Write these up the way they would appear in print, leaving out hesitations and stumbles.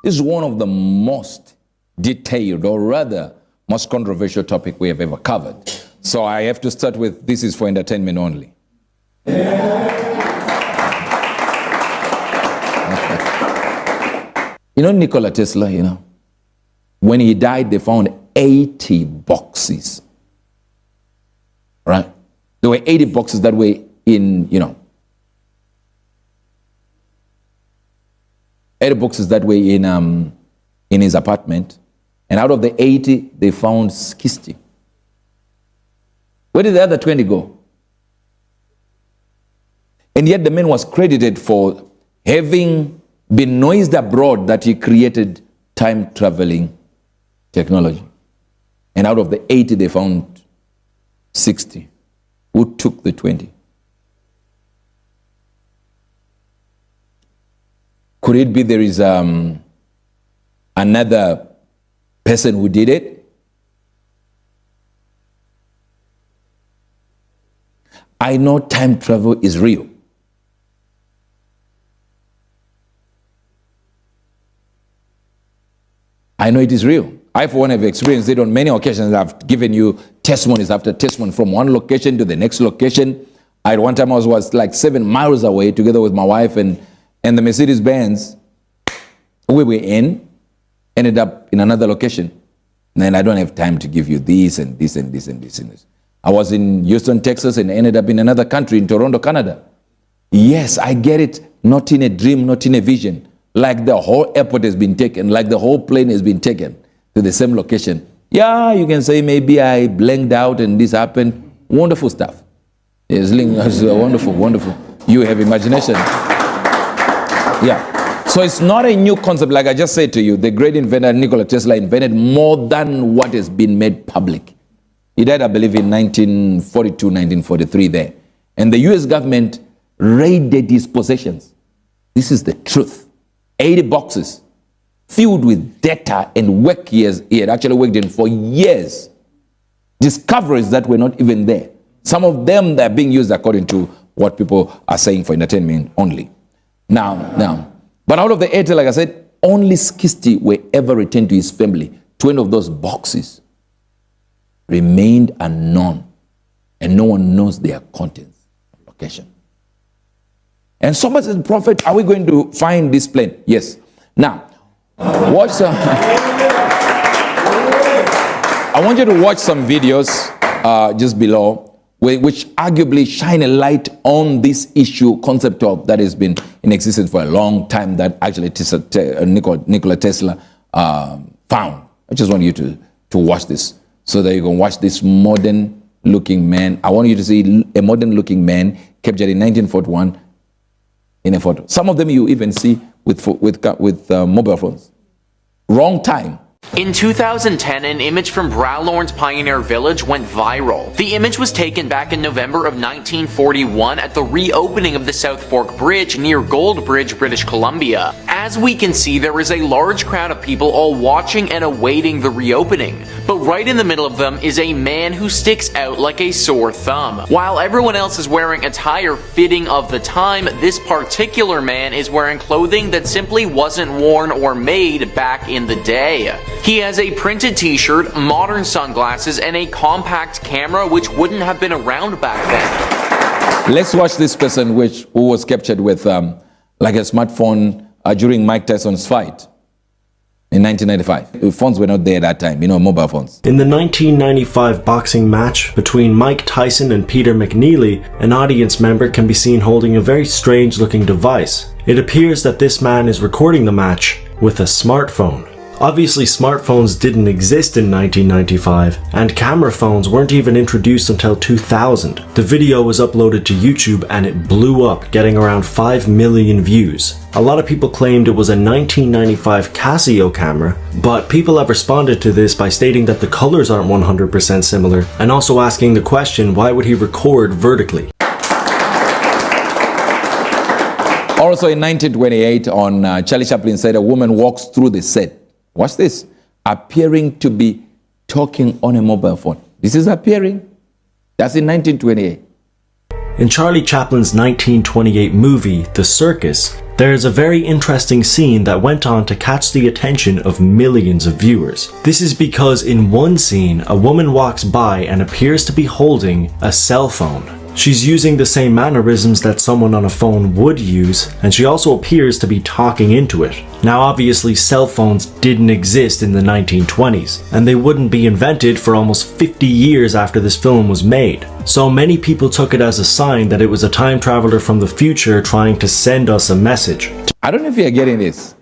This is one of the most detailed, or rather, most controversial topic we have ever covered. So I have to start with, this is for entertainment only. You know Nikola Tesla, when he died, they found 80 boxes, right? There were 80 boxes that were in, 80 boxes that were in his apartment. And out of the 80, they found 60. Where did the other 20 go? And yet the man was credited for having been noised abroad that he created time-traveling technology. And out of the 80, they found 60. Who took the 20? Could it be there is another person who did it? I know time travel is real. I know it is real. I, for one, have experienced it on many occasions. I've given you testimonies after testimony from one location to the next location. At one time, I was like 7 miles away together with my wife, and the Mercedes-Benz we were in ended up in another location. And I don't have time to give you this and this and this and this and this. I was in Houston, Texas, and ended up in another country, in Toronto, Canada. Yes, I get it. Not in a dream, not in a vision. Like the whole airport has been taken, like the whole plane has been taken to the same location. Yeah, you can say maybe I blanked out and this happened. Wonderful stuff. It's wonderful, wonderful. You have imagination. Yeah. So it's not a new concept. Like I just said to you, the great inventor Nikola Tesla invented more than what has been made public. He died, I believe, in 1942, 1943 there. And the US government raided his possessions. This is the truth. 80 boxes filled with data and work he had actually worked in for years. Discoveries that were not even there. Some of them that are being used according to what people are saying for entertainment only. Now, but out of the 80, like I said, only 60 were ever returned to his family. 20 of those boxes remained unknown, and no one knows their contents, location. And somebody said, Prophet, are we going to find this plane? Yes. Now, watch some. I want you to watch some videos just below, which arguably shine a light on this issue, concept of that has been in existence for a long time, that actually Nikola Tesla found. I just want you to watch this so that you can watch this modern-looking man. I want you to see a modern-looking man captured in 1941 in a photo. Some of them you even see with mobile phones. Wrong time. In 2010, an image from Browlorne's Pioneer Village went viral. The image was taken back in November of 1941 at the reopening of the South Fork Bridge near Goldbridge, British Columbia. As we can see, there is a large crowd of people all watching and awaiting the reopening. But right in the middle of them is a man who sticks out like a sore thumb. While everyone else is wearing attire fitting of the time, this particular man is wearing clothing that simply wasn't worn or made back in the day. He has a printed t-shirt, modern sunglasses, and a compact camera which wouldn't have been around back then. Let's watch this person who was captured with like a smartphone during Mike Tyson's fight in 1995. Phones were not there at that time, mobile phones. In the 1995 boxing match between Mike Tyson and Peter McNeely, an audience member can be seen holding a very strange looking device. It appears that this man is recording the match with a smartphone. Obviously, smartphones didn't exist in 1995, and camera phones weren't even introduced until 2000. The video was uploaded to YouTube and it blew up, getting around 5 million views. A lot of people claimed it was a 1995 Casio camera, but people have responded to this by stating that the colors aren't 100% similar, and also asking the question, why would he record vertically? Also in 1928, on Charlie Chaplin said, a woman walks through the set. Watch this. Appearing to be talking on a mobile phone. This is appearing. That's in 1928. In Charlie Chaplin's 1928 movie, The Circus, There is a very interesting scene that went on to catch the attention of millions of viewers. This is because in one scene, a woman walks by and appears to be holding a cell phone. She's using the same mannerisms that someone on a phone would use, and she also appears to be talking into it. Now obviously cell phones didn't exist in the 1920s, and they wouldn't be invented for almost 50 years after this film was made. So many people took it as a sign that it was a time traveler from the future trying to send us a message. I don't know if you're getting this.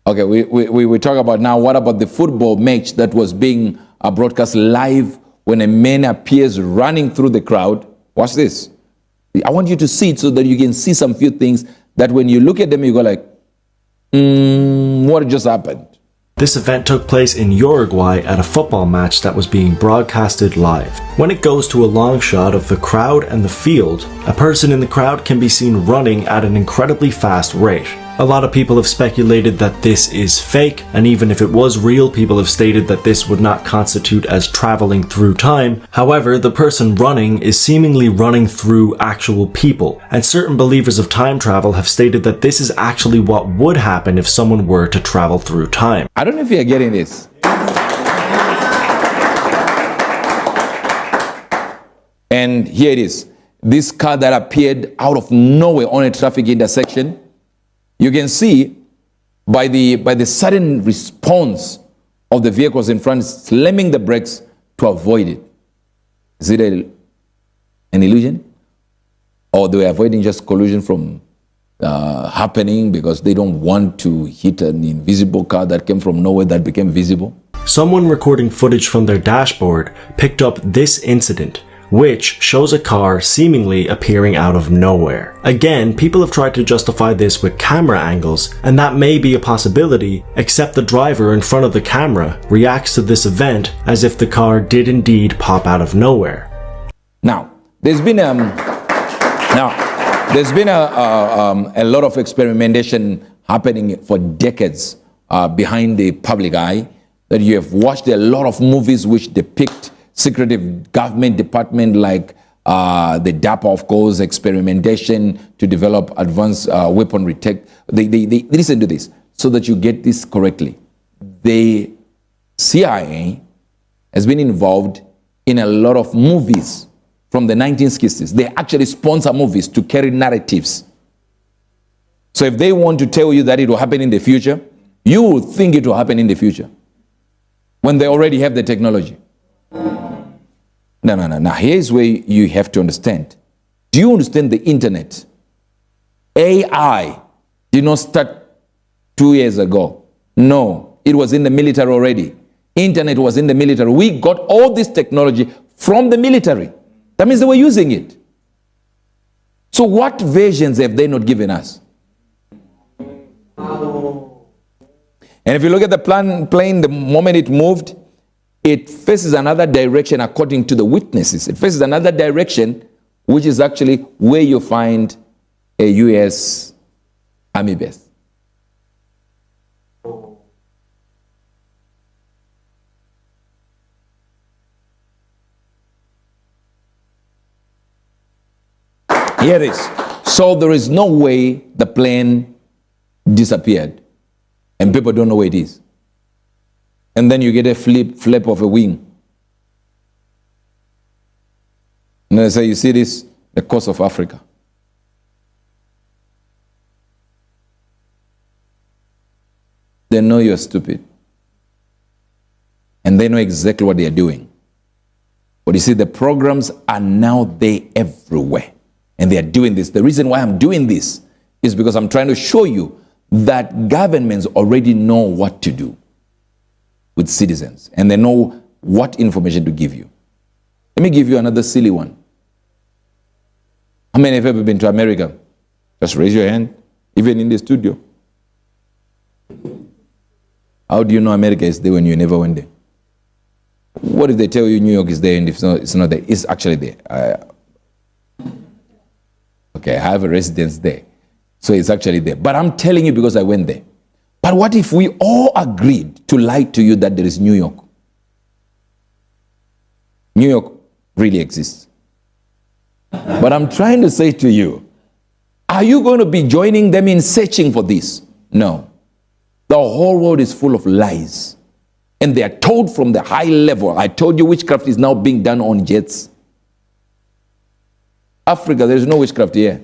Okay, we talk about now, what about the football match that was being broadcast live when a man appears running through the crowd? Watch this. I want you to see it so that you can see some few things that when you look at them, you go like, what just happened? This event took place in Uruguay at a football match that was being broadcasted live. When it goes to a long shot of the crowd and the field, a person in the crowd can be seen running at an incredibly fast rate. A lot of people have speculated that this is fake, and even if it was real, people have stated that this would not constitute as traveling through time. However, the person running is seemingly running through actual people, and certain believers of time travel have stated that this is actually what would happen if someone were to travel through time. I don't know if you're getting this. And here it is. This car that appeared out of nowhere on a traffic intersection. You can see by the sudden response of the vehicles in front slamming the brakes to avoid it. Is it an illusion? Or they were avoiding just collision from happening because they don't want to hit an invisible car that came from nowhere that became visible? Someone recording footage from their dashboard picked up this incident, which shows a car seemingly appearing out of nowhere. Again, people have tried to justify this with camera angles, and that may be a possibility, except the driver in front of the camera reacts to this event as if the car did indeed pop out of nowhere. Now, there's been a lot of experimentation happening for decades behind the public eye, that you have watched a lot of movies which depict secretive government department like the DAPA, of course, experimentation to develop advanced weaponry tech. They listen to this so that you get this correctly. The CIA has been involved in a lot of movies from the 1960s. They actually sponsor movies to carry narratives. So if they want to tell you that it will happen in the future, you will think it will happen in the future when they already have the technology. No. Now, here's where you have to understand. Do you understand the internet? AI did not start 2 years ago. No, it was in the military already. Internet was in the military. We got all this technology from the military. That means they were using it. So what versions have they not given us? And if you look at the plane, the moment it moved, it faces another direction according to the witnesses. It faces another direction, which is actually where you find a U.S. Army base. Here it is. So there is no way the plane disappeared, and people don't know where it is. And then you get a flip of a wing. And they say, you see this? The coast of Africa. They know you're stupid. And they know exactly what they are doing. But you see, the programs are now there everywhere. And they are doing this. The reason why I'm doing this is because I'm trying to show you that governments already know what to do with citizens, and they know what information to give you. Let me give you another silly one. How many have ever been to America? Just raise your hand, even in the studio. How do you know America is there when you never went there? What if they tell you New York is there and it's not there? It's actually there. Okay, I have a residence there, so it's actually there. But I'm telling you because I went there. But what if we all agreed to lie to you that there is New York? New York really exists. But I'm trying to say to you, are you going to be joining them in searching for this? No. The whole world is full of lies. And they are told from the high level. I told you witchcraft is now being done on jets. Africa, there is no witchcraft here.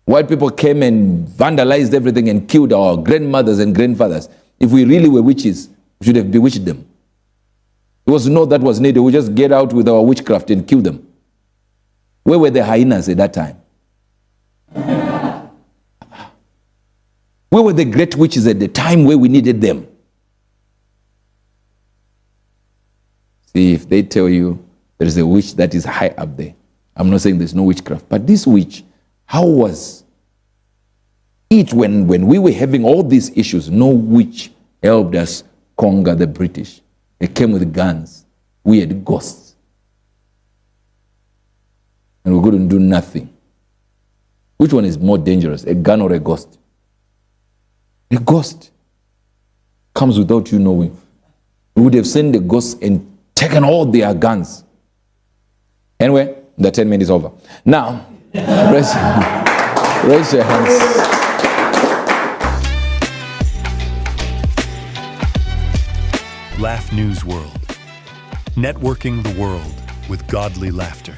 White people came and vandalized everything and killed our grandmothers and grandfathers. If we really were witches, we should have bewitched them. There was no that was needed. We just get out with our witchcraft and kill them. Where were the hyenas at that time? Where were the great witches at the time where we needed them? See, if they tell you there is a witch that is high up there, I'm not saying there's no witchcraft, but this witch, how was it when we were having all these issues? No witch helped us conquer the British. They came with guns. We had ghosts. And we couldn't do nothing. Which one is more dangerous, a gun or a ghost? A ghost comes without you knowing. We would have sent the ghosts and taken all their guns. Anyway, the 10 minutes is over. Now, raise your hands. Laugh News World. Networking the world with godly laughter.